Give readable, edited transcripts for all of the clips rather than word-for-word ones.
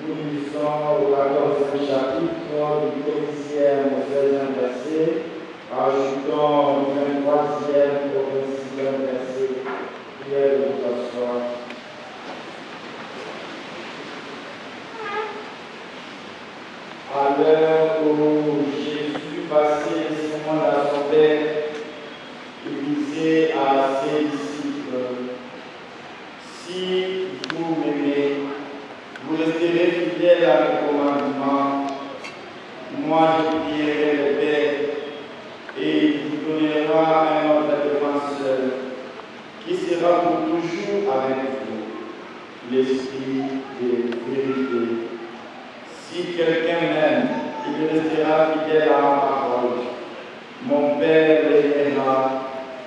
Nous lisons au 14e chapitre du 15e au 16e verset, ajoutant du 23e au 26e verset. Prière de vous asseoir. À l'heure où Jésus passait les sermons à son Père, il disait à ses disciples, si vous m'aimez, vous resterez fidèles à mes commandements. Moi, je prierai le Père et il vous donnera un autre défenseur qui sera pour toujours avec vous, l'Esprit de vérité. Si quelqu'un m'aime, il restera fidèle à ma parole. Mon Père l'aimera,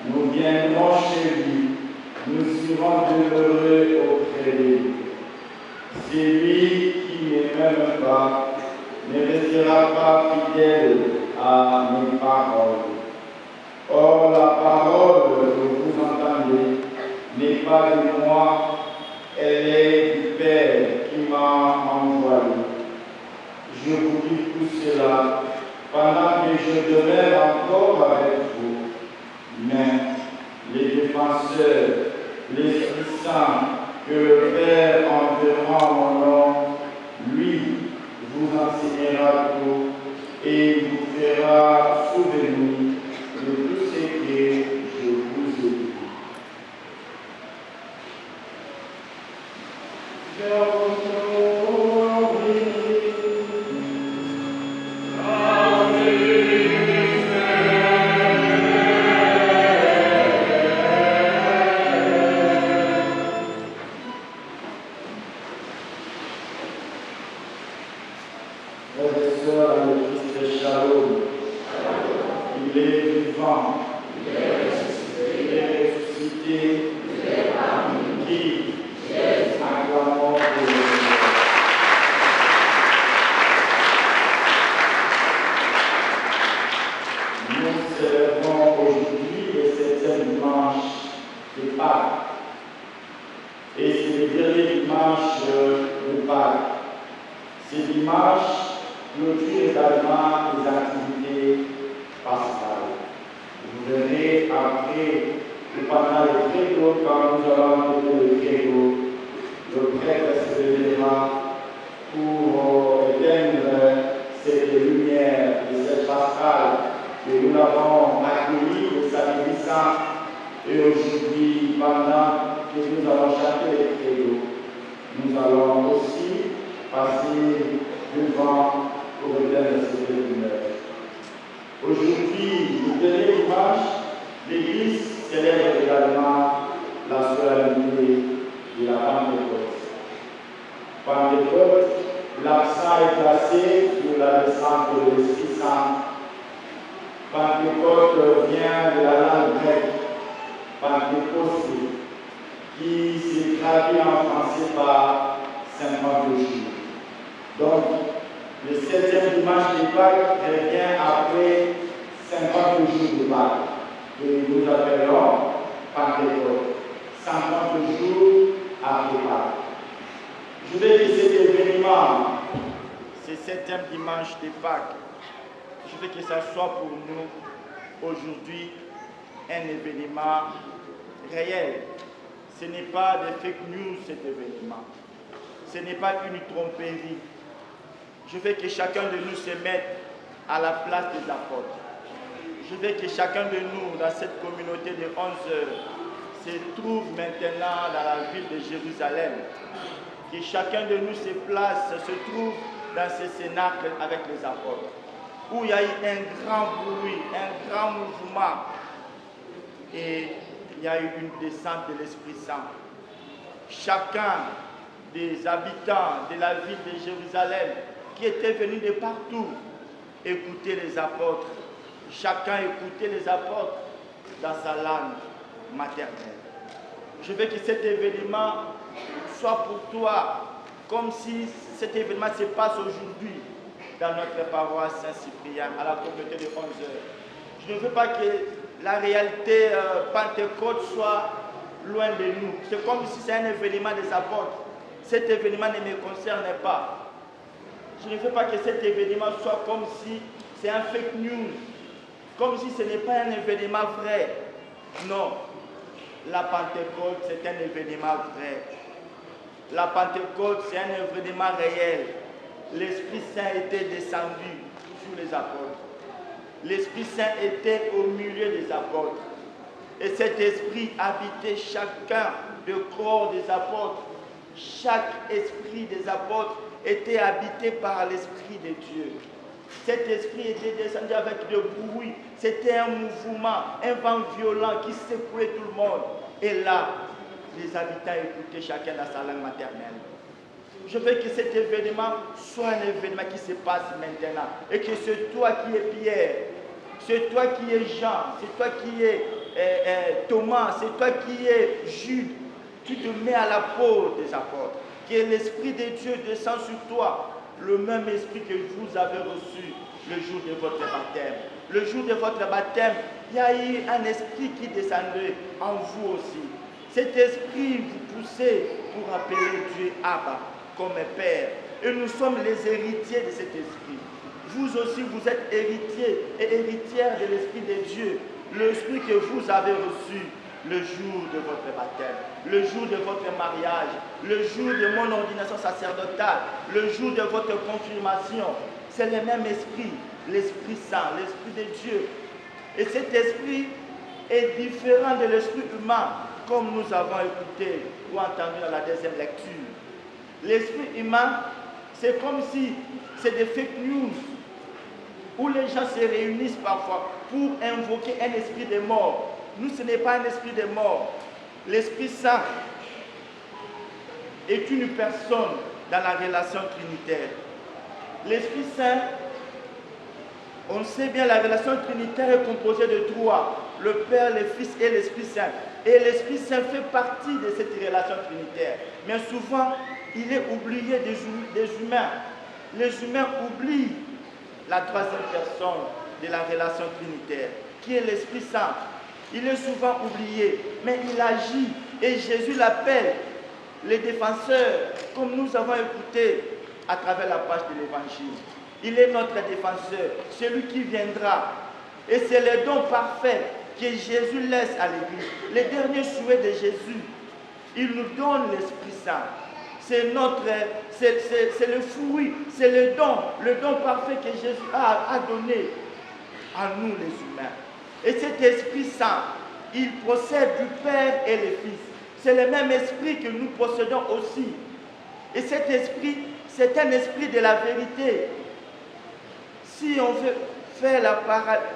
nous viendrons chez lui, nous serons demeurés auprès de lui. Celui qui ne m'aime pas ne restera pas fidèle à mes paroles. Or, la parole que vous entendez n'est pas de moi, elle est du Père qui m'a envoyé. Je vous dis tout cela pendant que je demeure encore avec vous. Mais les défenseurs, l'Esprit Saint, que le Père enverra en mon nom, lui vous enseignera tout et vous fera souvenir de tout ce que je vous ai dit. Aujourd'hui, un événement réel. Ce n'est pas des fake news cet événement. Ce n'est pas une tromperie. Je veux que chacun de nous se mette à la place des apôtres. Je veux que chacun de nous, dans cette communauté de 11 heures, se trouve maintenant dans la ville de Jérusalem. Que chacun de nous se place, se trouve dans ce cénacle avec les apôtres, où il y a eu un grand bruit, un grand mouvement, et il y a eu une descente de l'Esprit Saint. Chacun des habitants de la ville de Jérusalem qui étaient venus de partout écouter les apôtres, chacun écoutait les apôtres dans sa langue maternelle. Je veux que cet événement soit pour toi comme si cet événement se passe aujourd'hui dans notre paroisse Saint-Cyprien, à la communauté de 11 heures. Je ne veux pas que la réalité Pentecôte soit loin de nous. C'est comme si c'est un événement des apôtres. Cet événement ne me concerne pas. Je ne veux pas que cet événement soit comme si c'est un fake news, comme si ce n'est pas un événement vrai. Non, la Pentecôte, c'est un événement vrai. La Pentecôte, c'est un événement réel. L'Esprit Saint était descendu sur les apôtres. L'Esprit Saint était au milieu des apôtres. Et cet esprit habitait chacun du corps des apôtres. Chaque esprit des apôtres était habité par l'Esprit de Dieu. Cet esprit était descendu avec de bruit. C'était un mouvement, un vent violent qui secouait tout le monde. Et là, les habitants écoutaient chacun dans sa langue maternelle. Je veux que cet événement soit un événement qui se passe maintenant. Et que c'est toi qui es Pierre, c'est toi qui es Jean, c'est toi qui es Thomas, c'est toi qui es Jude. Tu te mets à la peau des apôtres. Que l'Esprit de Dieu descend sur toi, le même esprit que vous avez reçu le jour de votre baptême. Le jour de votre baptême, il y a eu un esprit qui descendait en vous aussi. Cet esprit vous poussait pour appeler Dieu Abba, comme Père. Et nous sommes les héritiers de cet esprit. Vous aussi, vous êtes héritiers et héritières de l'Esprit de Dieu. L'esprit que vous avez reçu le jour de votre baptême, le jour de votre mariage, le jour de mon ordination sacerdotale, le jour de votre confirmation. C'est le même esprit, l'Esprit Saint, l'Esprit de Dieu. Et cet esprit est différent de l'esprit humain, comme nous avons écouté ou entendu dans la deuxième lecture. L'esprit humain, c'est comme si c'est des fake news, où les gens se réunissent parfois pour invoquer un esprit de mort. Nous, ce n'est pas un esprit de mort. L'Esprit Saint est une personne dans la relation trinitaire. L'Esprit Saint, on sait bien, la relation trinitaire est composée de trois, le Père, le Fils et l'Esprit Saint. Et l'Esprit Saint fait partie de cette relation trinitaire. Mais souvent, il est oublié des humains. Les humains oublient la troisième personne de la relation trinitaire, qui est l'Esprit Saint. Il est souvent oublié, mais il agit. Et Jésus l'appelle les défenseurs, comme nous avons écouté à travers la page de l'Évangile. Il est notre défenseur, celui qui viendra. Et c'est le don parfait que Jésus laisse à l'Église. Les derniers souhaits de Jésus, il nous donne l'Esprit Saint. C'est le fruit, c'est le don parfait que Jésus a donné à nous les humains. Et cet Esprit Saint, il procède du Père et le Fils. C'est le même esprit que nous possédons aussi. Et cet esprit, c'est un esprit de la vérité. Si on veut faire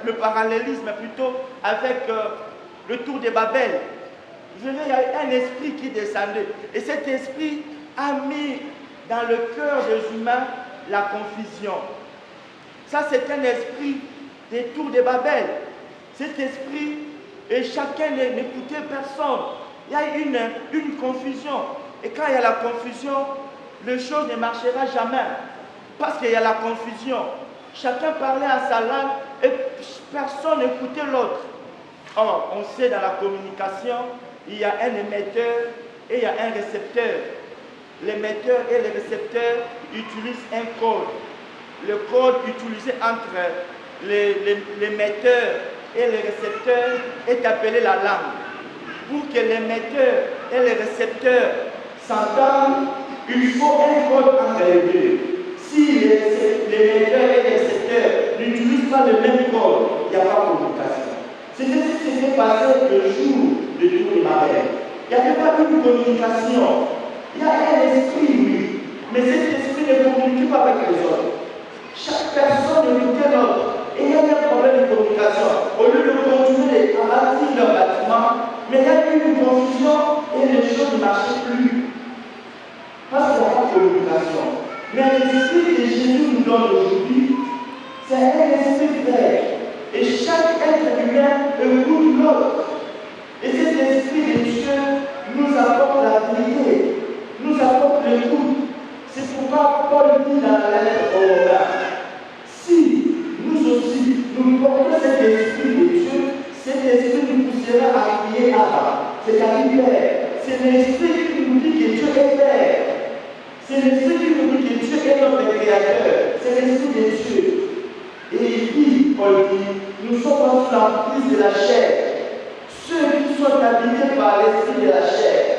le parallélisme plutôt avec le tour de Babel, il y a un esprit qui descendait. Et cet esprit a mis dans le cœur des humains la confusion. Ça, c'est un esprit des tours de Babel. Cet esprit, et chacun n'écoutait personne. Il y a une confusion. Et quand il y a la confusion, les choses ne marchera jamais. Parce qu'il y a la confusion. Chacun parlait à sa langue et personne n'écoutait l'autre. Or, on sait dans la communication, il y a un émetteur et il y a un récepteur. L'émetteur et le récepteur utilisent un code. Le code utilisé entre l'émetteur et le récepteur est appelé la langue. Pour que l'émetteur et le récepteur s'entendent, il faut un code entre les deux. Si l'émetteur et le récepteur n'utilisent pas le même code, il n'y a pas de communication. C'est ce qui s'est passé le jour de Tour de Babel. Il n'y avait pas une communication. Il y a un esprit, oui, mais cet esprit ne communique pas avec les autres. Chaque personne écoutait l'autre. Et il y a un problème de communication. Au lieu de continuer à bâtir leur bâtiment, mais il y a eu une confusion et les choses ne marchaient plus. Parce qu'il n'y a pas de communication. Mais l'esprit que Jésus nous donne aujourd'hui, c'est un esprit vrai. Et chaque être humain écoute l'autre. Et cet esprit de Dieu nous apporte la vérité, nous apporte l'écoute. C'est pourquoi Paul dit dans la lettre aux Romains, si nous aussi, nous portons cet esprit de Dieu, cet esprit nous poussera à crier Abba. c'est car il est. C'est l'Esprit qui nous dit que Dieu est Père. C'est l'Esprit qui nous dit que Dieu est notre Créateur. C'est l'Esprit de Dieu. Et il dit, Paul dit, nous sommes sous la prise de la chair. Ceux qui sont habités par l'Esprit de la chair